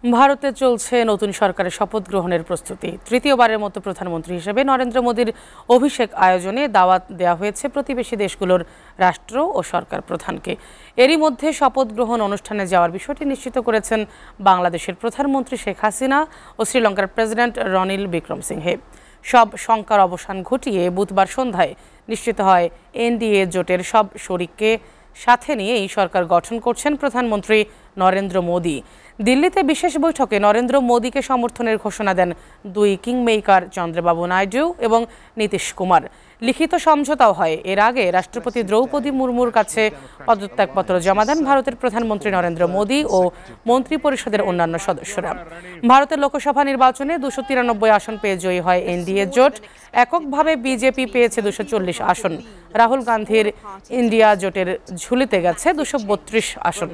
ভারতে চলছে নতুন সরকারের শপথ গ্রহণের প্রস্তুতি। তৃতীয়বারের মতো প্রধানমন্ত্রী হিসেবে নরেন্দ্র মোদীর অভিষেক আয়োজনে দাওয়াত দেওয়া হয়েছে প্রতিবেশী দেশগুলোর রাষ্ট্র ও সরকার প্রধানকে। এরই মধ্যে শপথ গ্রহণ অনুষ্ঠানে যাওয়ার বিষয়টি নিশ্চিত করেছেন বাংলাদেশের প্রধানমন্ত্রী শেখ হাসিনা ও শ্রীলঙ্কার প্রেসিডেন্ট রনিল বিক্রমসিংহে। সব শঙ্কার অবসান ঘটিয়ে বুধবার সন্ধ্যায় নিশ্চিত হয় এনডিএ জোটের সব শরিককে সাথে নিয়ে এই সরকার গঠন করছেন প্রধানমন্ত্রী নরেন্দ্র মোদী। দিল্লিতে বিশেষ বৈঠকে নরেন্দ্র মোদীকে সমর্থনের ঘোষণা দেন দুই কিংমেকার চন্দ্রবাবু নাইডু এবং নীতিশ কুমার। লিখিত সমঝোতাও হয়। এর আগে রাষ্ট্রপতি দ্রৌপদী মুর্মুর কাছে পদত্যাগপত্র জমা দেন ভারতের প্রধানমন্ত্রী নরেন্দ্র মোদী ও মন্ত্রিপরিষদের অন্যান্য সদস্যরা। ভারতের লোকসভা নির্বাচনে 293 আসন পেয়ে জয়ী হয় এনডিএ জোট। এককভাবে বিজেপি পেয়েছে 240 আসন। রাহুল গান্ধীর ইন্ডিয়া জোটের ঝুলিতে গেছে 232 আসন।